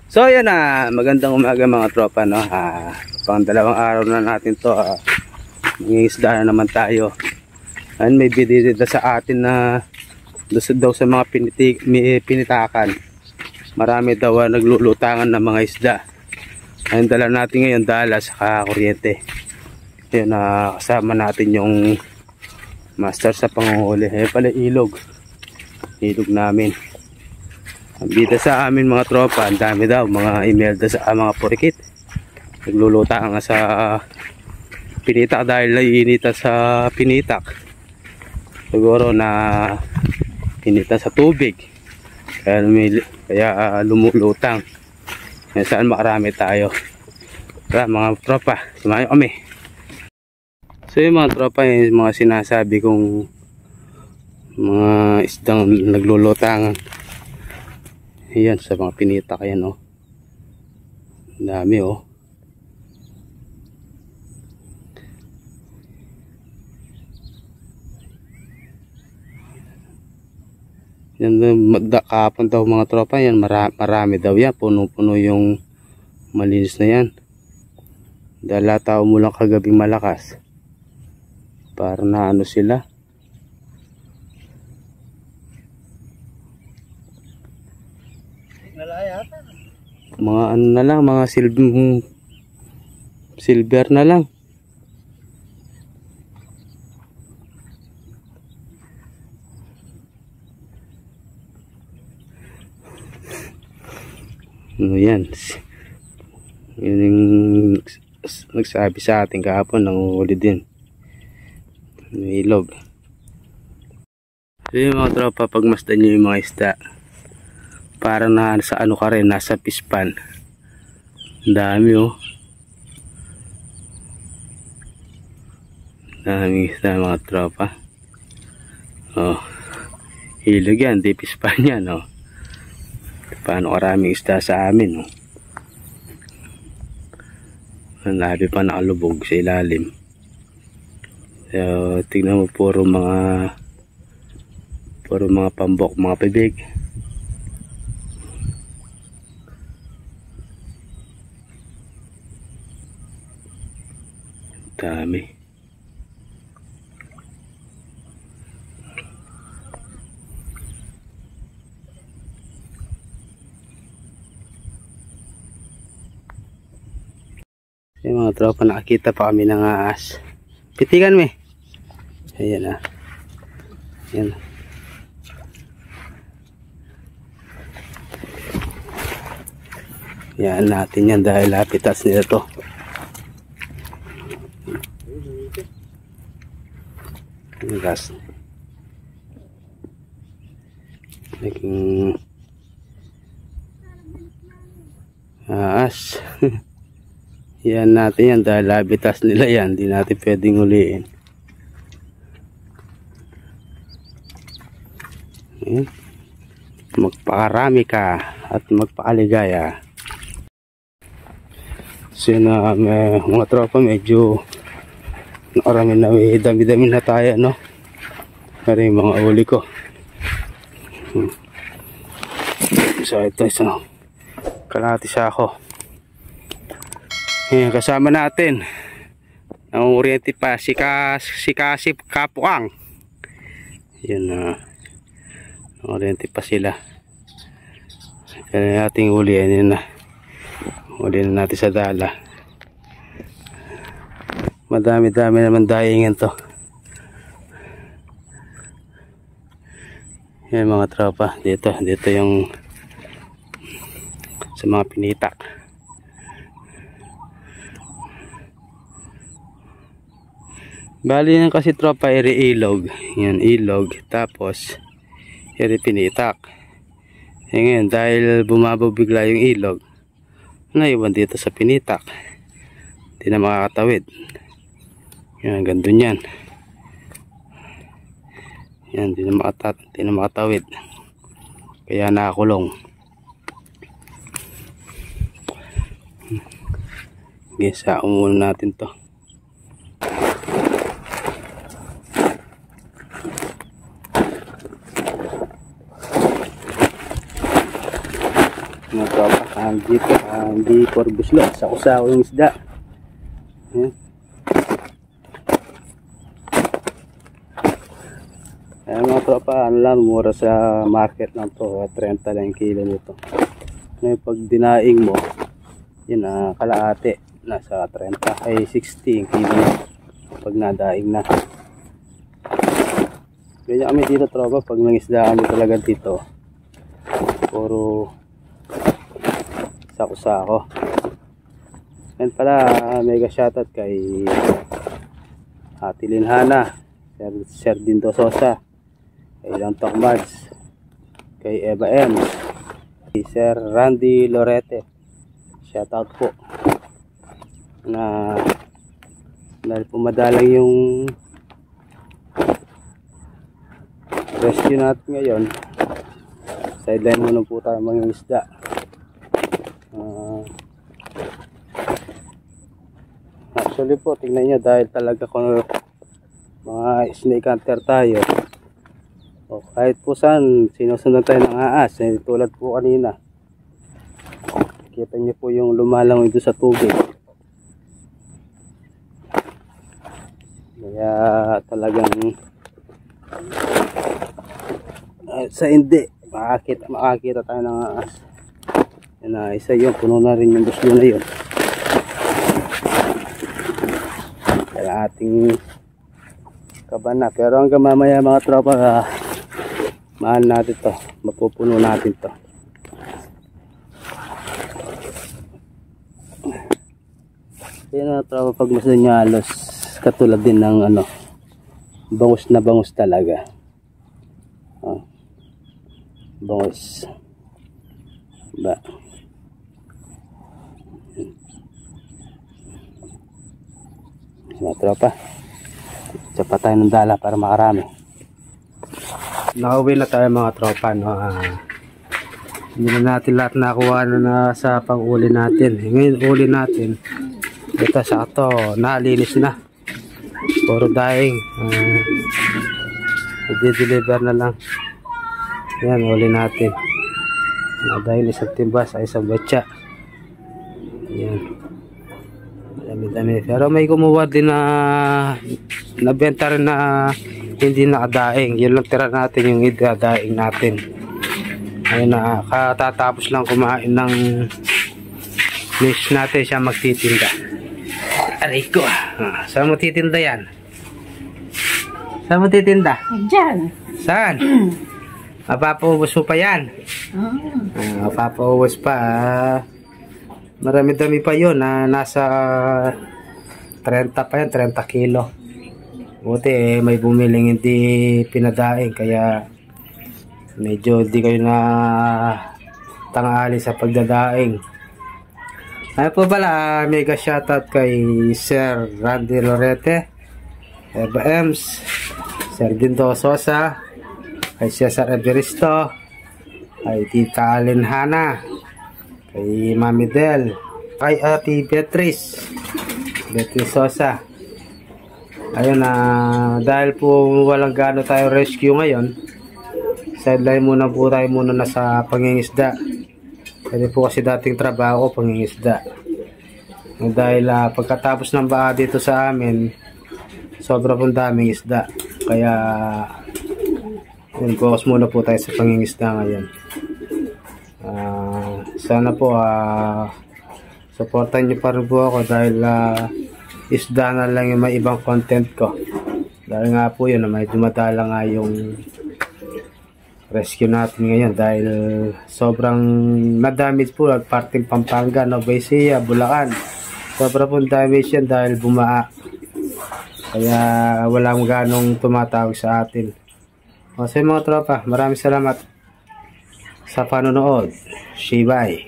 So ayan na, magandang umaga mga tropa, no. Pang dalawang araw na natin to, mangingisda na naman tayo. And may bidida sa atin na daw sa mga pinitakan. Marami daw naglulutangan ng mga isda. Ang dala natin ngayon, dala sa kuryente. Ayan, kasama natin yung master sa panguhuli. Ayan pala ilog namin. Ang bida sa amin mga tropa, ang dami daw mga imelda sa mga porikit. Naglulutangan nga sa pinitak dahil naiinita sa pinitak. Siguro na pinita sa tubig. Kaya lumulutang. Kaya saan makarami tayo. Tara mga tropa, sumayo kami. So yung mga tropa, yung mga sinasabi kong mga isdang naglulutangan. Ayan sa mga pinitak, ayan oh. Dami oh. Yan kahapon daw mga tropa, yan marami daw yan, puno-puno yung malinis na yan. Dahil tao mo lang kagabing malakas. Para na ano sila. Mga ano na lang, mga silver na lang. Ano yan? Yun yung nagsabi sa ating kahapon, nanguhuli din. May ilog. So yung mga tropa, pagmasdan nyo yung mga isda, para na sa ano ka rin, nasa pispan. Dami oh. Dami isda mga tropa. Oh, ilog yan, di pispan yan oh. Paano karaming isda sa amin oh. Ang labi pa nakalubog sa ilalim. So tignan mo, puro mga pambok, mga pibig. Dami. Yung mga tropa, nakakita pa kami ng ahas. Pitikan me. Ayan ah. Ayan. Yan natin yan dahil lapitas nila to. Gas. Naging ahas. Yan natin yan dahil lapitas nila yan. Hindi natin pwedeng huliin. Magpakarami ka at magpakaligaya. So yun na mga tropa, medyo nakarami na, may dami-dami na tayo, no? Pero yung mga uli ko. So ito isang kalahati sa ako. Ayan, kasama natin ang oriente pa si Kasip Kapuang. Yan na oriente pa sila. Kaya ating ulian na. Uli na natin sa dala. Madami-dami naman dahingan to. Yan mga tropa, dito yung sa mga pinitak. Bali yan kasi tropa, iri ilog. Yan ilog, tapos iri pinitak. Yan, dahil bumabaw bigla yung ilog, naiwan dito sa pinitak, hindi na makakatawid. Yan, gandun yan. Yan, hindi na makatawid, kaya nakakulong. Okay, sa muna natin to. Mga tropa, dito hindi korbuslo, saku-sako yung isda. Ayan. Ayan mga tropa, ano lang, mura sa market lang to, 30 lang yung kilo nito. Ngayon pag dinaing mo, yun kalahati, nasa 30 ay 60 yung kilo pag nadaing na. Ganyan kami dito tropa, pag nangisda kami talaga dito, puro sako-sako. Yan pala, mega shoutout kay Ate Linhana, Sir Dindo Sosa, kay Lantok Mads, kay Eva M, kay Sir Randy Lorete. Shoutout po na dahil pumadalang yung rescue natin ngayon. Sideline muna po tayo mga isda. Actually po, tingnan nyo, dahil talaga kung mga snake hunter tayo, o kahit po saan sinusundan tayo ng aas, tulad po kanina, kita nyo po yung lumalangoy doon sa tubig. Kaya talagang sa hindi makakita tayo ng aas. Yan na, isa yun, puno na rin yung buslo na yun. Kaya ating kabana, pero hanggang mamaya mga tropa, mahal natin to, mapupuno natin to. Yan mga tropa, pag mas nyo halos katulad din ng ano, bangus na bangus talaga. Bangus ba, mga tropa, tsapa tayo ng dala para makarami. Nakauwi na tayo mga tropa, no? Hindi na natin lahat nakuha na sa pang-uli natin. Ngayon uli natin ito, sakto nalinis na, puro daing, i-deliver na lang. Yan, uli natin dahil isang timba sa isang betsa. Yan, dami-dami, pero may kumuha din na nabenta rin na hindi nakadaing. Yun lang tira natin, yung idadaing natin. Ayun na, katatapos lang kumain ng fish natin, siya magtitinda. Aray ko, saan mo titinda yan? Saan mo titinda? Diyan. Saan? Mapapaubos mo pa yan? Mapapaubos pa. Marami-dami pa yun, nasa 30 pa yan, 30 kilo. Buti may bumiling hindi pinadaing, kaya medyo hindi kayo na tangali sa pagdadaing. Ay po pala, mega shoutout kay Sir Randy Lorete, Eva Ems, Sir Dindo Sosa, kay Cesar Everisto, kay Tita Linhana, kay Mami Del, kay Ate Beatrice Sosa. Ayun na, dahil po walang gaano tayo rescue ngayon, sideline muna po tayo muna na sa pangingisda. Kasi po kasi dating trabaho ko pangingisda. Dahil pagkatapos ng baha dito sa amin, sobra pong daming isda. Kaya yun, focus muna po tayo sa pangingisda ngayon. Sana po supportan nyo pa rin po ako, dahil isda na lang yung may ibang content ko. Dahil nga po yun, may dumadala nga yung rescue natin ngayon, dahil sobrang na-damage po at parting Pampanga, Nueva Ecija, Bulacan. Sobrang pong damage yan dahil bumaa. Kaya walang ganong tumatawag sa atin. O sa mga tropa, maraming salamat sa panonood. Shibay.